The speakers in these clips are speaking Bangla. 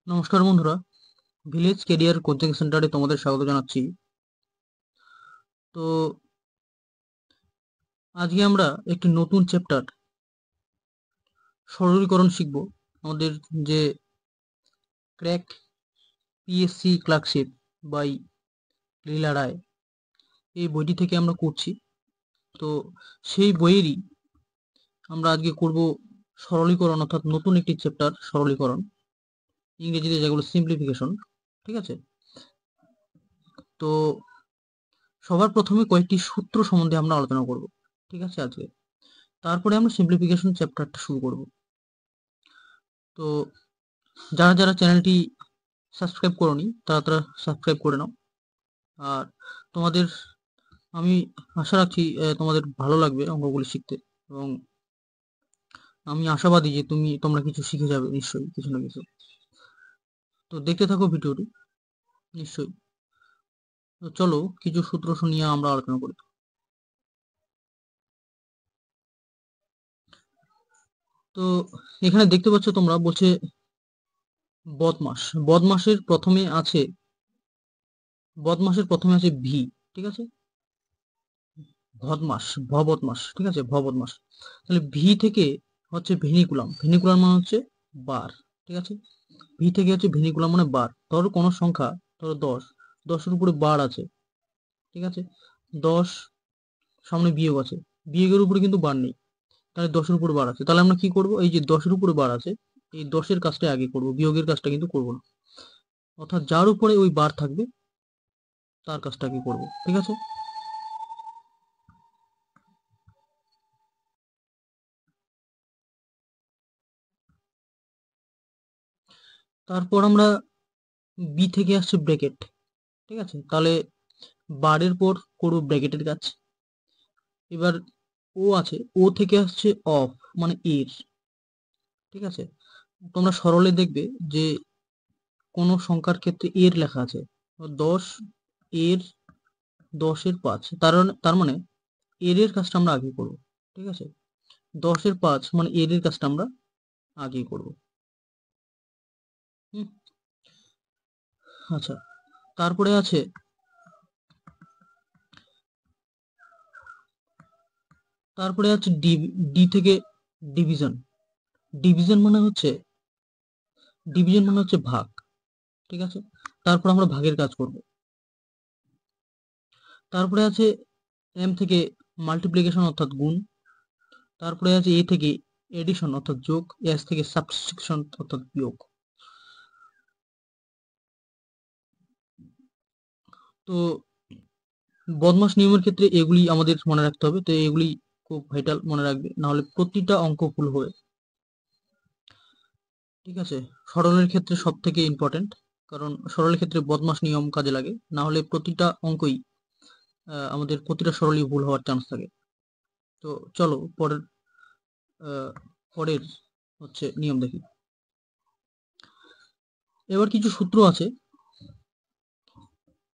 নমস্কার বন্ধুরা, ভিলেজ কেরিয়ার কোচিং সেন্টারে তোমাদের স্বাগত জানাচ্ছি। তো আজকে আমরা একটি নতুন চ্যাপ্টার সরলীকরণ শিখব। আমাদের যে ক্র্যাক পিএসসি ক্লার্কশিপ বাই লীলা রায়, এই বইটি থেকে আমরা করছি। তো সেই বইয়েরই আমরা আজকে করব সরলীকরণ, অর্থাৎ নতুন একটি চ্যাপ্টার সরলীকরণ, ইংরেজিতে যেগুলো সিম্পলিফিকেশন। ঠিক আছে, তো সবার প্রথমে কয়েকটি সূত্র সম্বন্ধে আমরা আলোচনা করব। ঠিক আছে, আজকে তারপরে আমরা সিম্পলিফিকেশন চ্যাপ্টারটা শুরু করব। তো যারা যারা চ্যানেলটি সাবস্ক্রাইব করোনি তারা সাবস্ক্রাইব করে নাও। আর তোমাদের আমি আশা রাখছি তোমাদের ভালো লাগবে অঙ্কগুলি শিখতে, এবং আমি আশাবাদী যে তোমরা কিছু শিখে যাবে নিশ্চয়ই, কিছু না কিছু। তো দেখতে থাকো ভিডিওটি নিশ্চয়ই। তো চলো কিছু সূত্র নিয়ে আমরা আলোচনা করি। তো এখানে দেখতে পাচ্ছ তোমরা, বলছে বদমাস। বদমাসের প্রথমে আছে ভি। ঠিক আছে, ভবদমাস। ঠিক আছে, ভবদমাস। তাহলে ভি থেকে হচ্ছে ভেনিকুলাম। ভেনিকুলাম মানে হচ্ছে বার। ঠিক আছে, ভি থেকে হচ্ছে ভেনিকুলাম মানে বার। ধরো কোনো সংখ্যা, ধরো 10, 10-এর উপরে বার আছে। ঠিক আছে, 10 সামনে বিয়োগ আছে, বিয়োগের উপরে কিন্তু বার নেই, তাহলে 10-এর উপরে বার আছে। তাহলে আমরা কি করব, এই যে 10-এর উপরে বার আছে, এই 10-এর কাজটা আগে করব, বিয়োগের কাজটা কিন্তু করব না। অর্থাৎ যার উপরে ওই বার থাকবে তার কাজটা আগে করব। ঠিক আছে, তারপর আমরা বি থেকে আসছে ব্র্যাকেট। ঠিক আছে, তাহলে বারের পর করব ব্র্যাকেটের কাজ। এবার ও আছে, ও থেকে আসছে অফ মানে এর। ঠিক আছে, তোমরা সরলে দেখবে যে কোনো সংখ্যার ক্ষেত্রে এর লেখা আছে। 10 এর 10-এর 5, তার মানে এর এর কাজটা আমরা আগে করব। ঠিক আছে, 10-এর 5 মানে এর এর কাজটা আমরা আগে করব। হুম, আচ্ছা, তারপরে আছে ডি। ডি থেকে ডিভিশন। ডিভিশন মানে হচ্ছে ভাগ। ঠিক আছে, তারপর আমরা ভাগের কাজ করব। তারপরে আছে এম থেকে মাল্টিপ্লিকেশন অর্থাৎ গুণ। তারপরে আছে এ থেকে এডিশন অর্থাৎ যোগ, এস থেকে সাবস্ট্রাকশন অর্থাৎ বিয়োগ। তো বদমাস নিয়মের ক্ষেত্রে এগুলি আমাদের মনে রাখতে হবে। তো এগুলি খুব ভাইটাল, মনে রাখবে, না হলে প্রতিটা অঙ্ক ভুল হবে। ঠিক আছে, সরলের ক্ষেত্রে সব থেকে ইম্পর্টেন্ট, কারণ সরলের ক্ষেত্রে বদমাস নিয়ম কাজে লাগে, না হলে প্রতিটা অঙ্কই আমাদের প্রতিটা সরলই ভুল হওয়ার চান্স থাকে। তো চলো পরের হচ্ছে নিয়ম দেখি। এবার কিছু সূত্র আছে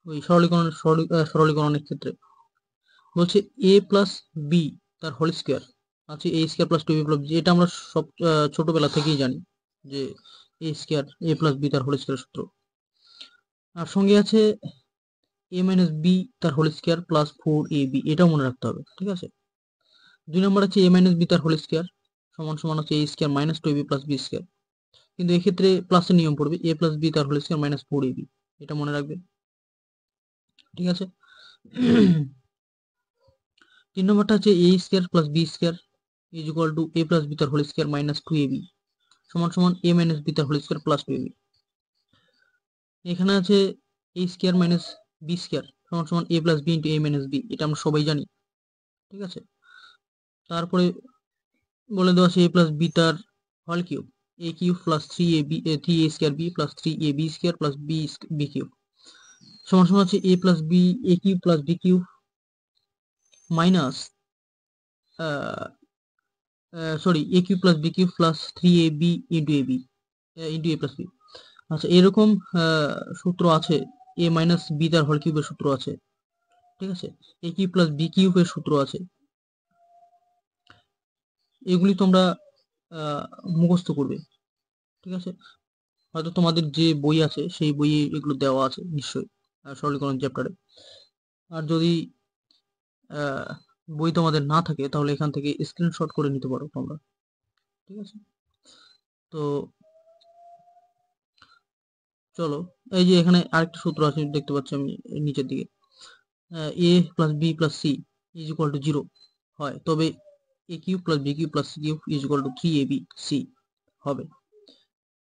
ওই সরলীকরণের ক্ষেত্রে। বলছে এ প্লাস বি তার হোল স্কোয়ার আছে A square plus 2b plus B. এটা আমরা সব ছোটবেলা থেকেই জানি যে A square A plus B তার হোল স্কোয়ার সূত্র। আর সঙ্গে আছে এ মাইনাস বি তার হোল স্কোয়ার প্লাস 4ab, এটাও মনে রাখতে হবে। ঠিক আছে, 2 নম্বর আছে এ মাইনাস বি তার হোল স্কোয়ার সমান সমান হচ্ছে A square minus 2ab plus B square. কিন্তু এক্ষেত্রে প্লাসের নিয়ম পড়বে, এ প্লাস বি তার হোল স্কোয়ার মাইনাস 4ab, এটা মনে রাখবে। ঠিক আছে, 3 নম্বরটা হচ্ছে A square plus B square is equal to A plus B তার হোল স্কোয়ার মাইনাস 2ab সমান সমান এ মাইনাস বি তার হোল স্কোয়ার প্লাস 2ab। এখানে আছে A square minus B square সমান সমান এ প্লাস বি ইন্টু এ মাইনাস বি, এটা আমরা সবাই জানি। ঠিক আছে, তারপরে বলে দেওয়া আছে এ প্লাস বি তার whole cube, A cube plus 3 A square B plus 3ab square plus B cube সমান সমান আছে A plus B A cube plus B cube minus sorry A cube plus B cube plus 3ab into A plus B. আচ্ছা, এরকম সূত্র আছে, এ মাইনাস বি তার হোল কিউবের সূত্র আছে। ঠিক আছে, এ কিউব প্লাস বি কিউবের সূত্র আছে। এগুলি তোমরা মুখস্থ করবে। ঠিক আছে, হয়তো তোমাদের যে বই আছে সেই বইয়ে এগুলো দেওয়া আছে নিশ্চয়ই, সরলীকরণ চ্যাপ্টারে। আর যদি বই তোমাদের না থাকে তাহলে এখান থেকে স্ক্রিনশট করে নিতে পারো তোমরা, ঠিক আছে। তো চলো, এই যে এখানে আরেকটা সূত্র আছে দেখতে পাচ্ছি আমি নিচের দিকে, A plus B plus C is equal to 0 হয়, তবে A cube plus B cube plus C cube is equal to 3ab/c হবে,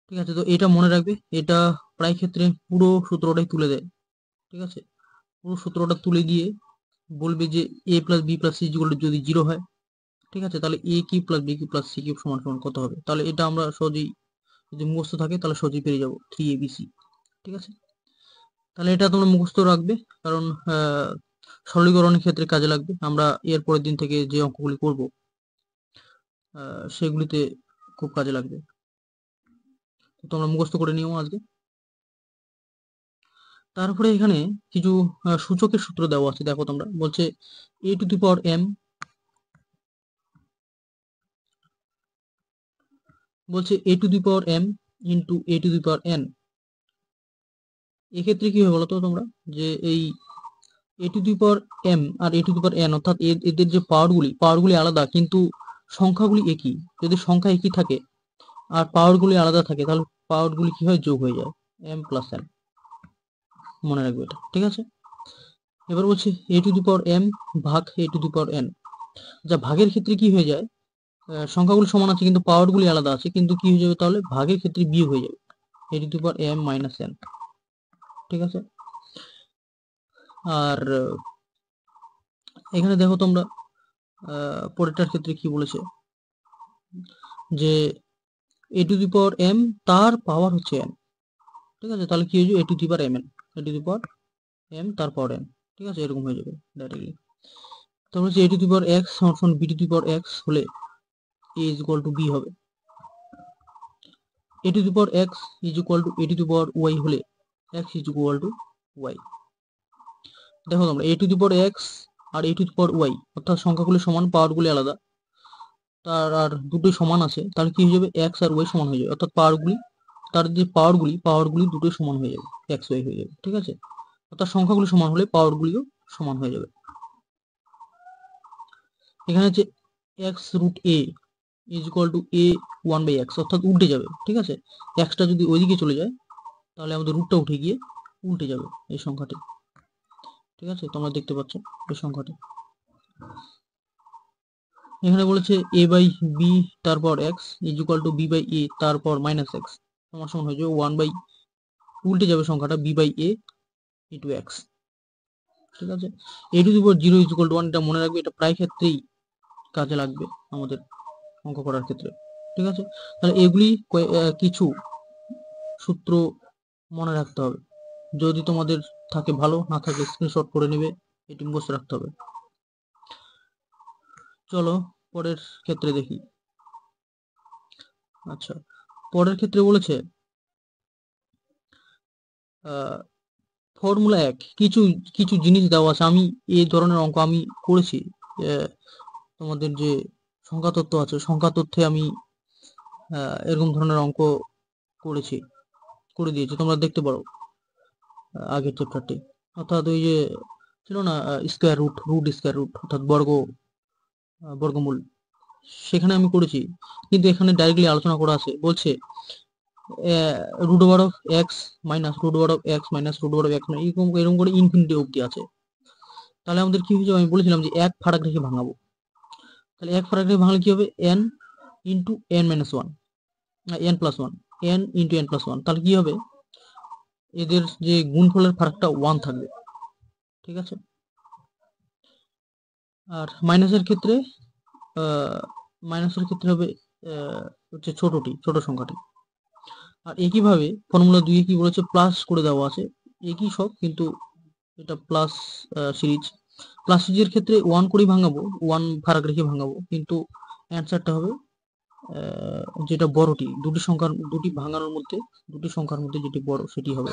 ঠিক আছে। তো এটা মনে রাখবে, এটা প্রায় ক্ষেত্রে পুরো সূত্রটাই তুলে দেয়, ঠিক আছে। পুরো সূত্রটা তুলে দিয়ে বলবে যে A plus B plus C is equal to যদি 0 হয়, ঠিক আছে, তাহলে A cube plus B cube plus C cube সমান সমান কত হবে। তাহলে এটা আমরা সহজেই, যদি মুখস্থ থাকে তাহলে সহজেই পেরে যাবো 3abc, ঠিক আছে। তাহলে এটা তোমরা মুখস্থ রাখবে, কারণ সরলীকরণের ক্ষেত্রে কাজে লাগবে। আমরা এর পরের দিন থেকে যে অঙ্কগুলি করব সেগুলিতে খুব কাজে লাগবে। তোমরা মুখস্থ করে নিও আজকে। তারপরে এখানে কিছু সূচকের সূত্র দেওয়া আছে, দেখো তোমরা, বলছে a to the power m, বলছে a to the power m into a to the power n। এক্ষেত্রে কি হবে বলতো তোমরা, যে এই a to the power m আর a to the power n, অর্থাৎ এদের যে পাওয়ারগুলি আলাদা কিন্তু সংখ্যাগুলি একই। যদি সংখ্যা একই থাকে আর পাওয়ারগুলি আলাদা থাকে তাহলে পাওয়ারগুলি কি হয়, যোগ হয়ে যায়, m প্লাস n। মনে রাখবে এটা, ঠিক আছে। এবার বলছে a to the power m ভাগ a to the power n। যা ভাগের ক্ষেত্রে কি হয়ে যায়, সংখ্যাগুলি সমান আছে কিন্তু পাওয়ারগুলি আলাদা আছে, কিন্তু কি হয়ে যাবে তাহলে ভাগের ক্ষেত্রে বিয়োগ হয়ে যাবে, a to the power m minus n, ঠিক আছে। আর এখানে দেখো তোমরা পরেরটার ক্ষেত্রে কি বলেছে, যে a to the power m তার পাওয়ার হচ্ছে n, ঠিক আছে। তাহলে কি হয়ে যাবে, a to the power mn, a to the power m তার পাওয়ার n, ঠিক আছে, এরকম হয়ে যাবে ডাইরেক্টলি। তারপর হচ্ছে a to the power x সমান b to the power x হলে a is equal to b হবে। a to the power x is equal to a to the power y হলে x is equal to y। দেখো তোমরা a to the power x আর a to the power y, অর্থাৎ সংখ্যাগুলি সমান পাওয়ারগুলি আলাদা, তার আর দুটোই সমান আছে, তাহলে কি হয়ে যাবে, x আর y সমান হয়ে যাবে, অর্থাৎ তার যে পাওয়ারগুলি দুটোই সমান হয়ে যাবে, x y হয়ে যাবে, ঠিক আছে। অর্থাৎ সংখ্যাগুলি সমান হলে পাওয়ারগুলিও সমান হয়ে যাবে। এখানে হচ্ছে x root a is equal to a 1/x, অর্থাৎ উল্টে যাবে, ঠিক আছে। এক্সটা যদি ওইদিকে চলে যায় তাহলে আমাদের রুটটা উঠে গিয়ে উল্টে যাবে এই সংখ্যাটি, ঠিক আছে। তোমরা দেখতে পাচ্ছ এই সংখ্যাটি। এখানে বলেছে a বাই b তারপর x is equal to b by a তারপর মাইনাস x সমান সমান হয়ে যাবে 1 বাই, উল্টে যাবে সংখ্যাটা, b by a into x, ঠিক আছে। a to the power 0 is equal to 1, এটা মনে রাখবে, এটা প্রায় ক্ষেত্রেই কাজে লাগবে আমাদের অঙ্ক করার ক্ষেত্রে, ঠিক আছে। তাহলে এগুলি কিছু সূত্র মনে রাখতে হবে, যদি তোমাদের থাকে ভালো, না থাকে স্ক্রিনশট করে নেবে, এটি মুখস্থ রাখতে হবে। চলো পরের ক্ষেত্রে দেখি। আচ্ছা, পরের ক্ষেত্রে বলেছে ফর্মুলা 1, কিছু কিছু জিনিস দেওয়া আছে। আমি এই ধরনের অঙ্ক আমি করেছি, তোমাদের যে সংখ্যা তত্ত্ব আছে, সংখ্যা তথ্যে আমি এরকম ধরনের অঙ্ক করে দিয়েছি, তোমরা দেখতে পারো আগের চ্যাপ্টারটি। অর্থাৎ ওই যে ছিল না স্কোয়ার রুট, স্কোয়ার রুট অর্থাৎ বর্গমূল, সেখানে আমি করেছি, কিন্তু এখানে ডাইরেক্টলি আলোচনা করা আছে। বলছে root over of x minus root over of x minus root over of x, এরকম করে ইনফিনিটি অবধি আছে। তাহলে আমাদের কি হয়েছে, আমি বলেছিলাম যে এক ফারাক রেখে ভাঙাবো। তাহলে এক ফারাক রেখে ভাঙলে কি হবে, n into n minus one, n plus one, n into n plus one. তাহলে কি হবে, এদের যে গুণফলের ফারাকটা 1 থাকবে, ঠিক আছে। আর মাইনাসের ক্ষেত্রে হবে হচ্ছে ছোট সংখ্যাটি। আর একইভাবে ফর্মুলা 2 কি বলেছে, প্লাস করে দেওয়া আছে, একই সব, কিন্তু এটা প্লাস সিরিজ। প্লাস সিরিজের ক্ষেত্রে 1 করে ভাঙাবো, 1 ফারাক রেখে ভাঙাবো, কিন্তু অ্যান্সারটা হবে যেটা বড়টি, দুটি ভাঙানোর মধ্যে, দুটি সংখ্যার মধ্যে যেটি বড় সেটি হবে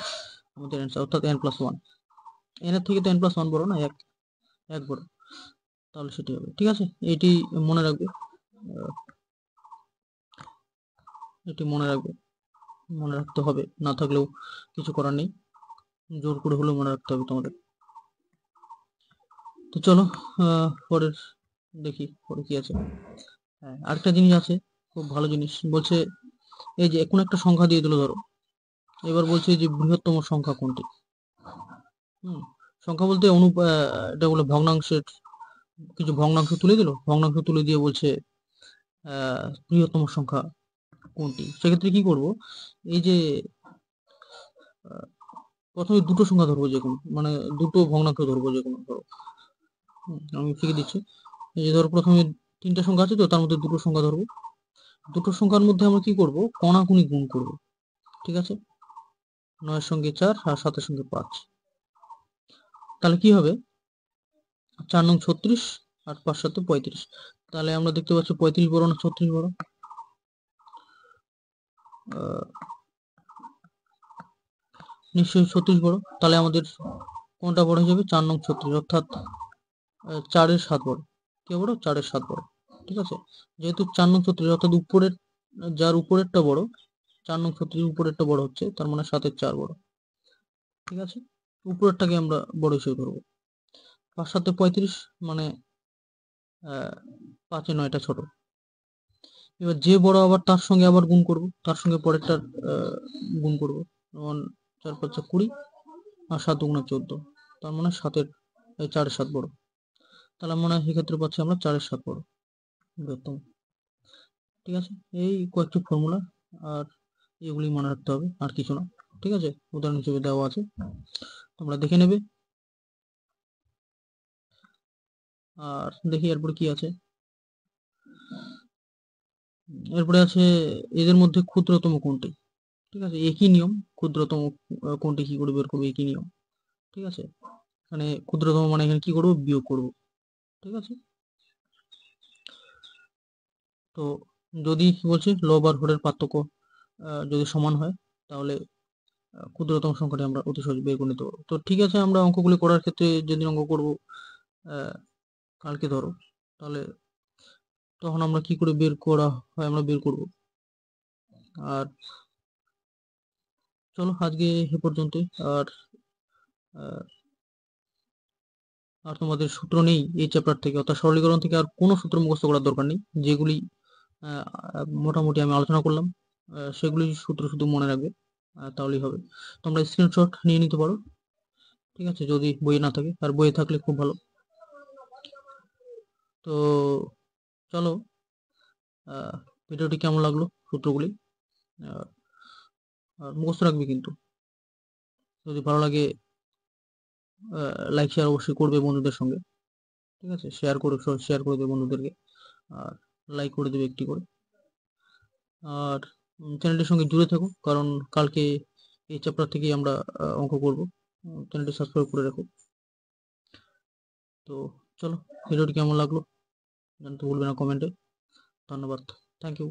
আমাদের অ্যান্সার, অর্থাৎ n প্লাস ওয়ান। এর থেকে তো n প্লাস ওয়ান বড় না, এক বড়, তাহলে সেটি হবে, ঠিক আছে। এটি মনে রাখবে, এটি মনে রাখবে। মনে রাখতে হবে, না থাকলেও কিছু করার নেই, জোর করে হলেও মনে রাখতে হবে তোমাদের। তো চলো পরের দেখি পরে কি আছে। হ্যাঁ, আরেকটা জিনিস আছে, খুব ভালো জিনিস বলছে। এই যে কোনো একটা সংখ্যা দিয়ে দিল ধরো, এবার বলছে যে বৃহত্তম সংখ্যা কোনটি। সংখ্যা বলতে এটা বলে ভগ্নাংশের, কিছু ভগ্নাংশ তুলে দিল, ভগ্নাংশ তুলে দিয়ে বলছে বৃহত্তম সংখ্যা কোনটি। সেক্ষেত্রে কি করব, এই যে প্রথমে দুটো সংখ্যা ধরবো, যে কোনো মানে দুটো ভগ্নাংশ ধরবো যে কোনো ধরো। আমি শিখে দিচ্ছি। এই যে ধরো প্রথমে তিনটা সংখ্যা আছে, তো তার মধ্যে দুটো সংখ্যা ধরবো। দুটো সংখ্যার মধ্যে আমরা কি করব, কণাকুনি গুণ করব। ঠিক আছে, 9 সঙ্গে 4 আর 7 সঙ্গে 5। তাহলে কি হবে, 4 নং 36 আর 5 7 35। তাহলে আমরা দেখতে পাচ্ছি 35 বড় না 36 বড়? নিশ্চয়ই 36 বড়। তাহলে আমাদের কোনটা বড় হয়ে যাবে, 4 নং 36, অর্থাৎ 4-এর 7 বড়। কে বড়, 4-এর 7 বড়। ঠিক আছে, যেহেতু 4 নং 36 অর্থাৎ উপরের, যার উপরেরটা বড়, 4 নং 36 উপরেরটা বড় হচ্ছে, তার মানে 7-এর 4 বড়। ঠিক আছে, উপরেরটাকে আমরা বড় হিসেবে ধরবো। 5 7 35, মানে 5-এ 9টা ছোট। এবার যে বড় আবার তার সঙ্গে আবার গুণ করব, তার সঙ্গে পরেরটার গুণ করব। যেমন 4 5 20 আর 7 2 14, তার মানে 7-এর 4-এর 7 বড়। তাহলে মনে হয় সেক্ষেত্রে পাচ্ছি আমরা 4-এর 7 বড় বৃহত্তম। ঠিক আছে, এই কয়েকটি ফর্মুলা, আর এগুলি মনে রাখতে হবে, আর কিছু না। ঠিক আছে, উদাহরণ হিসেবে দেওয়া আছে, তোমরা দেখে নেবে। আর দেখি এরপরে কি আছে। এরপরে আছে এদের মধ্যে ক্ষুদ্রতম কোনটি। ঠিক আছে, একই নিয়ম, ক্ষুদ্রতম কোনটি কি করে বের করবো, একই নিয়ম। ঠিক আছে, মানে ক্ষুদ্রতম মানে এখানে কি করবো, বিয়োগ করব। ঠিক আছে, তো যদি কি বলছে, লব আর হরের পার্থক্য যদি সমান হয়, তাহলে ক্ষুদ্রতম সংখ্যাটি আমরা অতি সহজে বের করে নিতে পারবো। তো ঠিক আছে, আমরা অঙ্কগুলি করার ক্ষেত্রে যেদিন অঙ্ক করব কালকে ধরো, তাহলে তখন আমরা কি করে বের করা হয় আমরা বের করব। আর চলো আজকে এ পর্যন্তই। আর আর তোমাদের সূত্র নেই এই চ্যাপ্টার থেকে, অর্থাৎ সরলীকরণ থেকে আর কোনো সূত্র মুখস্থ করার দরকার নেই। যেগুলি মোটামুটি আমি আলোচনা করলাম, সেগুলি সূত্র শুধু মনে রাখবে, তাহলেই হবে। তোমরা স্ক্রিনশট নিয়ে নিতে পারো। ঠিক আছে, যদি বই না থাকে, আর বই থাকলে খুব ভালো। তো চলো, ভিডিওটি কেমন লাগলো, সূত্রগুলি আর মুখস্থ রাখবে কিন্তু। যদি ভালো লাগে লাইক শেয়ার অবশ্যই করবে বন্ধুদের সঙ্গে। ঠিক আছে, শেয়ার করে দেবে বন্ধুদেরকে, আর লাইক করে দেবে একটি করে। আর চ্যানেলটির সঙ্গে জুড়ে থাকো, কারণ কালকে এই চ্যাপ্টার থেকেই আমরা অঙ্ক করব। চ্যানেলটি সাবস্ক্রাইব করে রাখো। তো চলো, ভিডিওটি কেমন লাগলো জানতে ভুলবে না কমেন্টে। ধন্যবাদ, থ্যাংক ইউ।